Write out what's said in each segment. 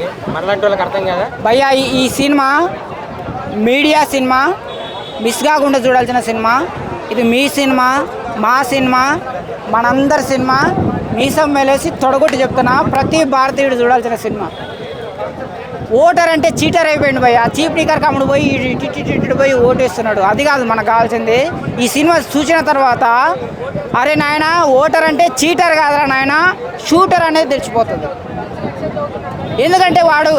ఇది మనలాంటి వాళ్ళకి అర్థం కదా భయ్యా. ఈ సినిమా మీడియా సినిమా, మిస్ కాకుండా చూడాల్సిన సినిమా. ఇది మీ సినిమా, మా సినిమా, మనందరి సినిమా. మీసం మేలేసి తొడగొట్టి చెప్తున్నా, ప్రతి భారతీయుడు చూడాల్సిన సినిమా. ఓటర్ అంటే చీటర్ అయిపోయింది భయ్య. చీప్ లీకర్ కమ్ముడు పోయి ఇటు పోయి ఓటేస్తున్నాడు. అది కాదు మనకు కావాల్సింది. ఈ సినిమా చూసిన తర్వాత అరే నాయన, ఓటర్ అంటే చీటర్ కాదురా నాయన, షూటర్ అనేది తెలిసిపోతుంది. ఎందుకంటే వాడు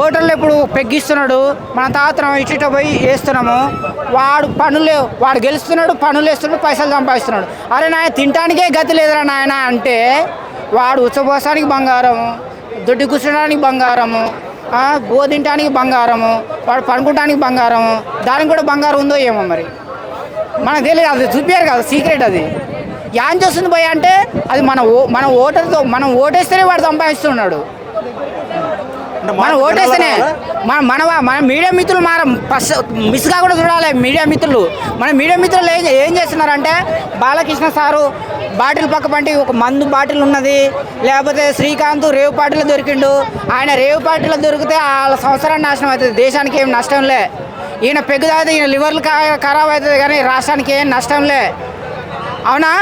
ఓటర్లు ఎప్పుడు పెగ్గిస్తున్నాడు, మన తాతరం ఇటు పోయి వేస్తున్నాము. వాడు గెలుస్తున్నాడు, పనులు వేస్తున్నాడు, పైసలు సంపాదిస్తున్నాడు. అరే నాయన, తినటానికే గతి లేదురా నాయన అంటే వాడు ఉచ్చబోసానికి బంగారము, దొడ్డి కూర్చోడానికి బంగారము, తినటానికి బంగారము, వాడు పనుకోవడానికి బంగారము. దానికి కూడా బంగారం ఉందో ఏమో మరి మనకు తెలియదు. అది చూపారు కదా, సీక్రెట్. అది ఏం చేస్తుంది భయ్య అంటే అది మన ఓటర్తో మనం ఓటేస్తేనే వాడు సంపాదిస్తున్నాడు. మనం ఓటేస్తేనే మన మీడియా మిత్రులు మిస్ కాకుండా చూడాలి. మీడియా మిత్రులు, మన మీడియా మిత్రులు ఏం చేస్తున్నారంటే, బాలకృష్ణ సారు బాటిల్ పక్క పంటి ఒక మందు బాటిల్ ఉన్నది, లేకపోతే శ్రీకాంత్ రేవు పార్టీలో దొరికిండు. ఆయన రేవు పార్టీలో దొరికితే వాళ్ళ సంవత్సరాన్ని నాశనం అవుతుంది, దేశానికి ఏం నష్టంలే. ఈయన పెగ్గు తాగితే ఈయన లివర్లు ఖరాబ్ అవుతుంది, కానీ రాష్ట్రానికి ఏం నష్టంలే. అవునా?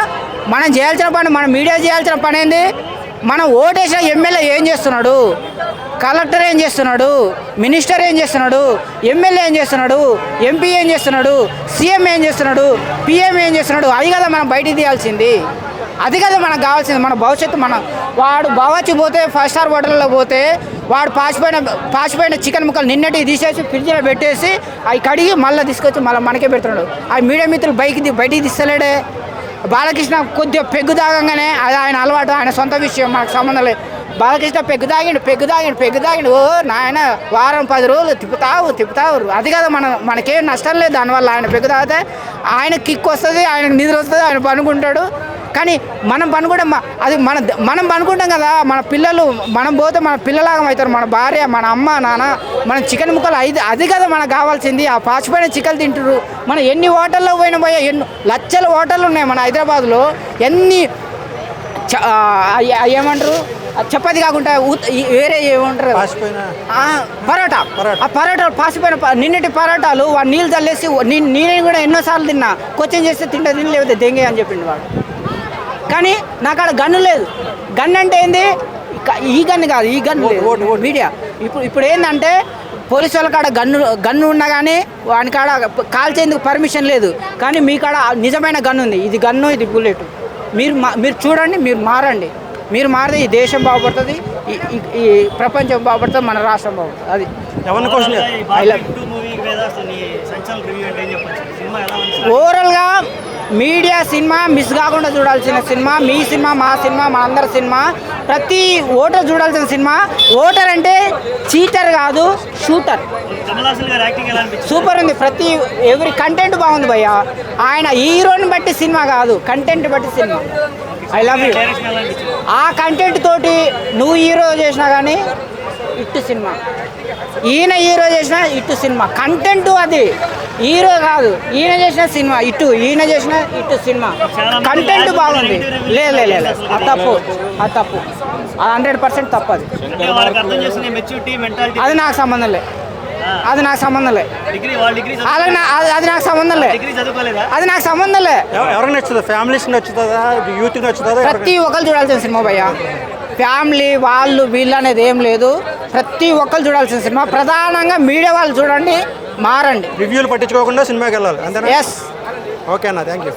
మనం చేయాల్సిన పని, మన మీడియా చేయాల్సిన పని ఏంది? మనం ఓటేసిన ఎమ్మెల్యే ఏం చేస్తున్నాడు, కలెక్టర్ ఏం చేస్తున్నాడు, మినిస్టర్ ఏం చేస్తున్నాడు, ఎమ్మెల్యే ఏం చేస్తున్నాడు, ఎంపీ ఏం చేస్తున్నాడు, సీఎం ఏం చేస్తున్నాడు, పిఎం ఏం చేస్తున్నాడు, అది కదా మనం బయటికి తీయాల్సింది. అది కదా మనకు కావాల్సింది. మన భవిష్యత్తు వాడు బావచ్చి పోతే, 5 స్టార్ హోటల్లో పోతే వాడు పాచిపోయిన చికెన్ ముక్కలు నిన్నటి తీసేసి ఫ్రిడ్జ్లో పెట్టేసి అవి కడిగి మళ్ళీ తీసుకొచ్చి మళ్ళీ మనకే పెడుతున్నాడు. ఆ మీడియా మిత్రులు బయటికి తీస్తలేడే. బాలకృష్ణ కొద్దిగా పెగ్గు తాగంగానే అది ఆయన అలవాటు, ఆయన సొంత విషయం, మనకు సంబంధం లేదు. బాలకృష్ణ పెగ్గు తాగిండు. ఓ నాయన, వారం 10 రోజులు తిప్పుతావు. అది కదా మనకేం నష్టం లేదు దానివల్ల. ఆయన పెగ్గు తాగితే ఆయన కిక్ వస్తుంది, ఆయనకు నిద్ర వస్తుంది, ఆయన పనుకుంటాడు. కానీ మనం పనుకోవడం, అది మనం పనుకుంటాం కదా. మన పిల్లలు, మనం పోతే మన పిల్లలాగా అవుతారు. మన భార్య, మన అమ్మ నాన్న, మన చికెన్ ముక్కలు అది కదా మనకు కావాల్సింది. ఆ పాచిపోయిన చికెన్ తింటారు. మనం ఎన్ని హోటల్లో పోయినా ఎన్నో లక్షల హోటళ్ళు ఉన్నాయి మన హైదరాబాద్లో. ఎన్ని ఏమంటారు, చపాతి కాకుండా వేరే ఏమంటారు, పరోటా. ఆ పరోటా పాసిపోయిన నిన్నటి పరోటాలు వాడు నీళ్ళు చల్లేసి, నేను కూడా ఎన్నోసార్లు తిన్నా. కోచింగ్ చేస్తే తింటే లేకపోతే దెంగే అని చెప్పిండు వాడు. కానీ నాకు ఆడ గన్ను లేదు. గన్ అంటే ఏంది? ఈ గన్ను కాదు, ఈ గన్ను లేదు. మీడియా ఇప్పుడు ఏంటంటే, పోలీసు వాళ్ళ కాడ గన్ను ఉన్నా కానీ వాని కాడ కాల్చేందుకు పర్మిషన్ లేదు. కానీ మీ కాడ నిజమైన గన్ను ఉంది. ఇది గన్ను, ఇది బుల్లెట్. మీరు చూడండి, మీరు మారండి. మీరు మారితే ఈ దేశం బాగుపడుతుంది, ఈ ప్రపంచం బాగుపడుతుంది, మన రాష్ట్రం బాగుపడుతుంది. అది ఓవరాల్గా మీడియా సినిమా మిస్ కాకుండా చూడాల్సిన సినిమా. మీ సినిమా, మా సినిమా, మనందరి సినిమా. ప్రతి ఓటర్ చూడాల్సిన సినిమా. ఓటర్ అంటే చీటర్ కాదు, షూటర్. సూపర్ ఉంది. ఎవరి కంటెంట్ బాగుంది భయ్య. ఆయన హీరోని బట్టి సినిమా కాదు, కంటెంట్ బట్టి సినిమా. I love you. ఆ కంటెంట్ తోటి నువ్వు హీరో చేసినా కానీ ఇట్టు సినిమా, ఈయన హీరో చేసిన ఇట్టు సినిమా. కంటెంట్ అది, హీరో కాదు. ఈయన చేసిన సినిమా ఇట్టు, ఈయన చేసిన ఇట్టు సినిమా. కంటెంట్ బాగుంది. లేదు, అది తప్పు, అది 100% తప్పు. అది నాకు సంబంధం లేదు. అది నాకు సంబంధం లేదు. ఎవరికి నచ్చుతుంది? ఫ్యామిలీస్కి నచ్చుతుందా, యూత్కి నచ్చుతుందా? ప్రతి ఒక్కరు చూడాల్సిన సినిమా భయ్య. ఫ్యామిలీ వాళ్ళు వీళ్ళు అనేది ఏం లేదు. ప్రతి ఒక్కరు చూడాల్సిన సినిమా. ప్రధానంగా మీడియా వాళ్ళు చూడండి, మారండి. రివ్యూలు పట్టించుకోకుండా సినిమాకి వెళ్ళాలి అంతేనా? ఎస్. ఓకే అన్న, థ్యాంక్ యూ.